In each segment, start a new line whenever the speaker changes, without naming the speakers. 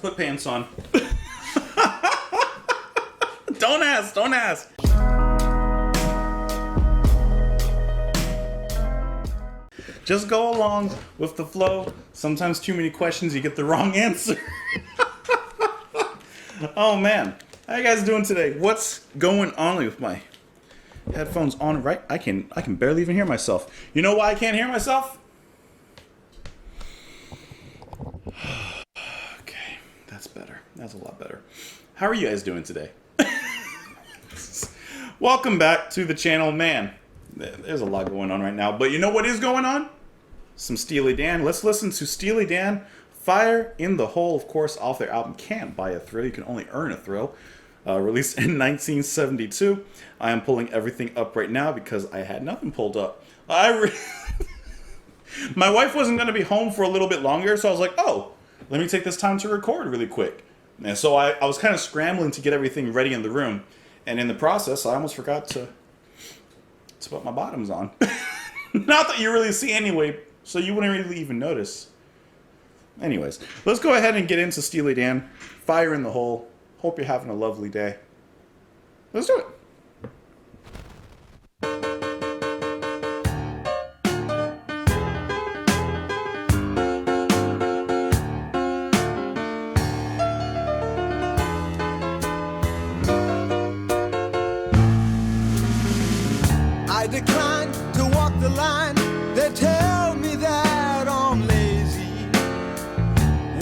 put pants on. Don't ask, don't ask. Just go along with the flow. Sometimes too many questions, you get the wrong answer. Oh man, how you guys doing today? What's going on with my headphones on? Right, I can barely even hear myself. You know why I can't hear myself? Okay, that's better. That's a lot better. How are you guys doing today? Welcome back to the channel, man. There's a lot going on right now, but you know what is going on? Some Steely Dan. Let's listen to Steely Dan, Fire in the Hole, of course, off their album Can't Buy a Thrill, You Can Only Earn a Thrill, released in 1972. I am pulling everything up right now because I had nothing pulled up. My wife wasn't going to be home for a little bit longer, so I was like, oh, let me take this time to record really quick. And so I was kind of scrambling to get everything ready in the room, and in the process, I almost forgot to put my bottoms on. Not that you really see anyway, so you wouldn't really even notice. Anyways, let's go ahead and get into Steely Dan, Fire in the Hole. Hope you're having a lovely day. Let's do it.
I decline to walk the line. They tell me that I'm lazy.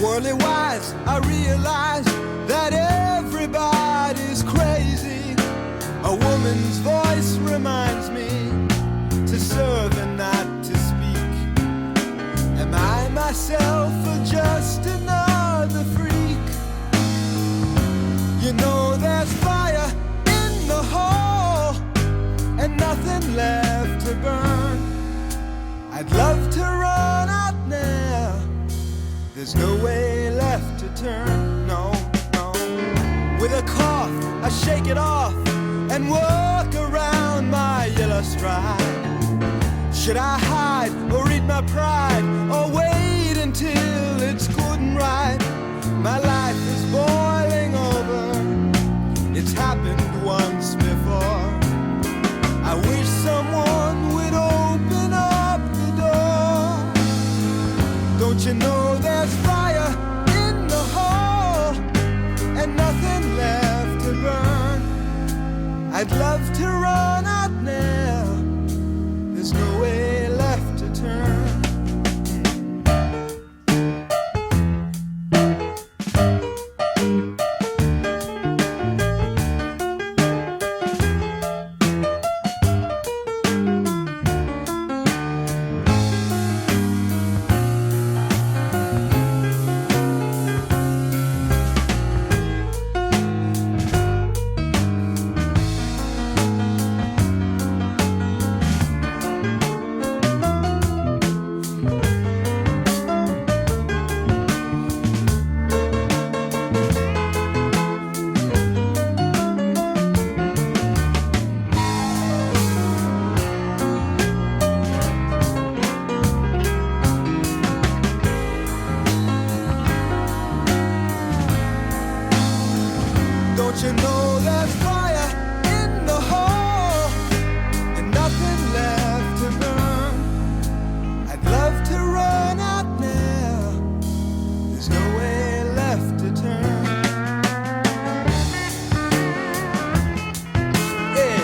Worldly wise, I realize that everybody's crazy. A woman's voice reminds me to serve and not to speak. Am I myself or just another freak? You know there's fire in the hole and nothing left to burn. I'd love to run out now. There's no way left to turn, no, no. With a cough, I shake it off and walk around my yellow stride. Should I hide or eat my pride or wait until it's good and right? My life is boiling over. It's happened once before. I wish someone would open up the door. Don't you know there's fire in the hole and nothing left to burn? I'd love to run out now. There's no way left to turn. Don't you know there's fire in the hole and nothing left to burn? I'd love to run out now. There's no way left to turn. Yeah.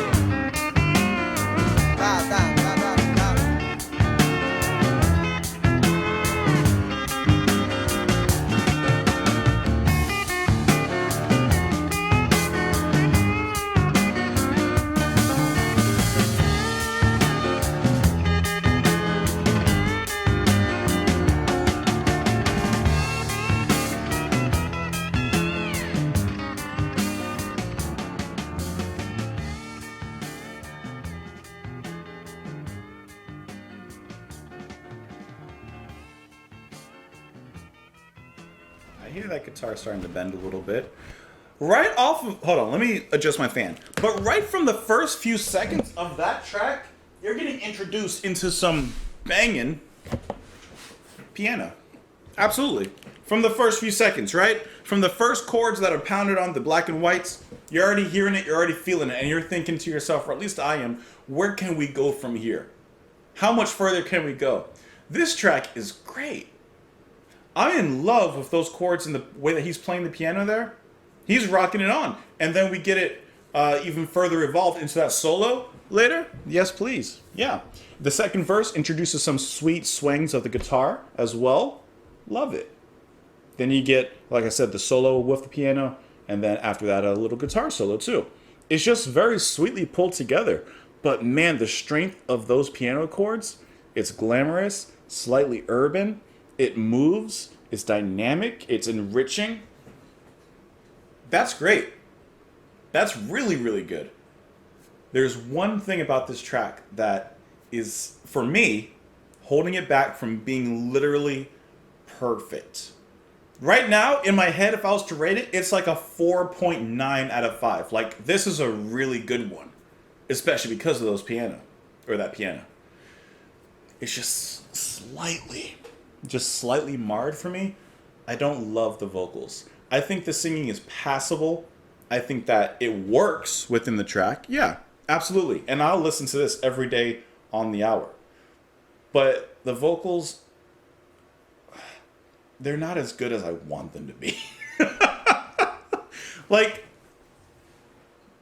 Bye, bye, bye, bye, bye.
I hear that guitar starting to bend a little bit. Right off of, hold on, let me adjust my fan. But right from the first few seconds of that track, you're getting introduced into some banging piano. Absolutely. From the first few seconds, right? From the first chords that are pounded on the black and whites, you're already hearing it, you're already feeling it, and you're thinking to yourself, or at least I am, where can we go from here? How much further can we go? This track is great. I'm in love with those chords and the way that he's playing the piano there. He's rocking it on. And then we get it even further evolved into that solo later. Yes, please. Yeah. The second verse introduces some sweet swings of the guitar as well. Love it. Then you get, like I said, the solo with the piano, and then after that, a little guitar solo too. It's just very sweetly pulled together. But man, the strength of those piano chords, it's glamorous, slightly urban, it moves, it's dynamic, it's enriching. That's great. That's really, really good. There's one thing about this track that is, for me, holding it back from being literally perfect. Right now, in my head, if I was to rate it, it's like a 4.9 out of 5. Like, this is a really good one. Especially because of those piano. Or that piano. It's just slightly marred for me. I don't love the vocals. I think the singing is passable. I think that it works within the track. Yeah, absolutely. And I'll listen to this every day on the hour. But the vocals, they're not as good as I want them to be. Like,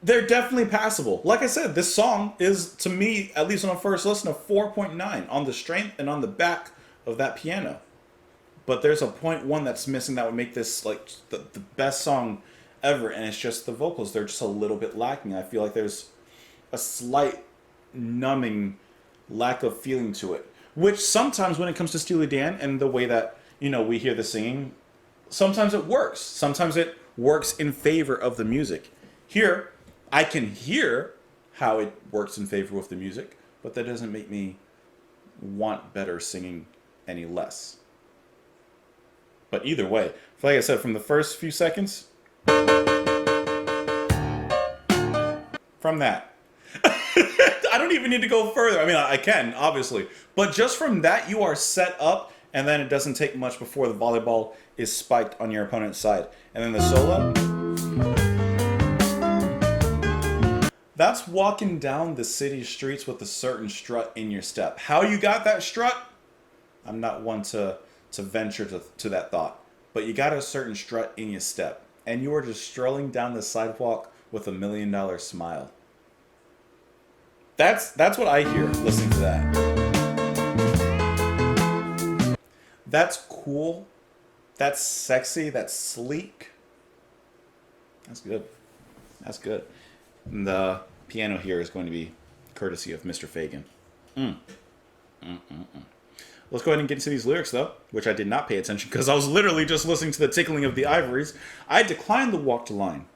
they're definitely passable. Like I said, this song is, to me, at least on a first listen, a 4.9 on the strength and on the back of that piano. But there's a 0.1 that's missing that would make this like the best song ever, and it's just the vocals. They're just a little bit lacking. I feel like there's a slight numbing lack of feeling to it. Which sometimes when it comes to Steely Dan and the way that, you know, we hear the singing, sometimes it works. Sometimes it works in favor of the music. Here, I can hear how it works in favor with the music, but that doesn't make me want better singing any less. But either way, like I said, from the first few seconds, from that, I don't even need to go further. I mean, I can, obviously. But just from that, you are set up, and then it doesn't take much before the volleyball is spiked on your opponent's side. And then the solo, that's walking down the city streets with a certain strut in your step. How you got that strut? I'm not one to venture to that thought. But you got a certain strut in your step. And you are just strolling down the sidewalk with $1 million smile. That's what I hear listening to that. That's cool. That's sexy. That's sleek. That's good. That's good. And the piano here is going to be courtesy of Mr. Fagan. Let's go ahead and get into these lyrics, though, which I did not pay attention because I was literally just listening to the tickling of the ivories. I decline the walk to line.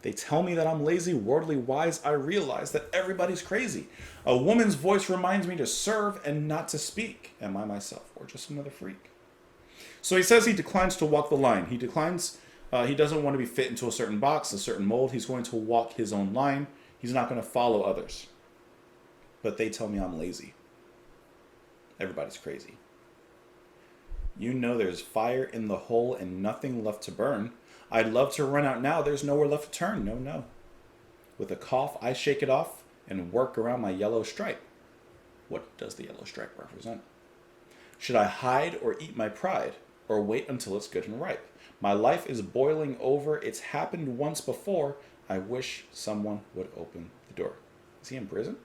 They tell me that I'm lazy, worldly wise. I realize that everybody's crazy. A woman's voice reminds me to serve and not to speak. Am I myself or just another freak? So he says he declines to walk the line. He declines. He doesn't want to be fit into a certain box, a certain mold. He's going to walk his own line. He's not going to follow others. But they tell me I'm lazy. Everybody's crazy. You know there's fire in the hole and nothing left to burn. I'd love to run out now. There's nowhere left to turn. No. With a cough, I shake it off and work around my yellow stripe. What does the yellow stripe represent? Should I hide or eat my pride? Or wait until it's good and ripe? My life is boiling over. It's happened once before. I wish someone would open the door. Is he in prison?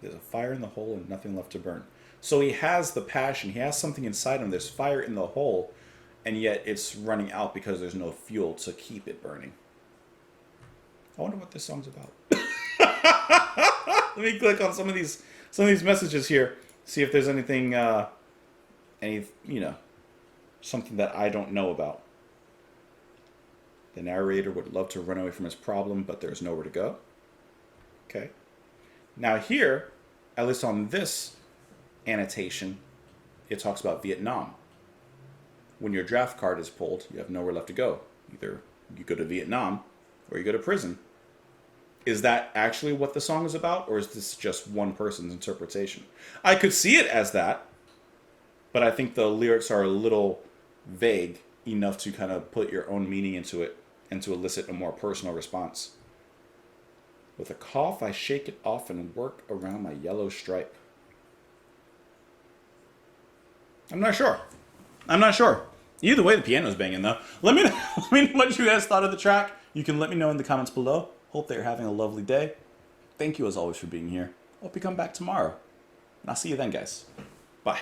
There's a fire in the hole and nothing left to burn. So he has the passion. He has something inside him. There's fire in the hole, and yet it's running out because there's no fuel to keep it burning. I wonder what this song's about. Let me click on some of these messages here. See if there's anything, something that I don't know about. The narrator would love to run away from his problem, but there's nowhere to go. Okay. Now here, at least on this annotation, it talks about Vietnam. When your draft card is pulled, you have nowhere left to go. Either you go to Vietnam or you go to prison. Is that actually what the song is about, or is this just one person's interpretation? I could see it as that, but I think the lyrics are a little vague enough to kind of put your own meaning into it and to elicit a more personal response. With a cough, I shake it off and work around my yellow stripe. I'm not sure. Either way, the piano's banging, though. Let me know what you guys thought of the track. You can let me know in the comments below. Hope that you're having a lovely day. Thank you, as always, for being here. Hope you come back tomorrow. And I'll see you then, guys. Bye.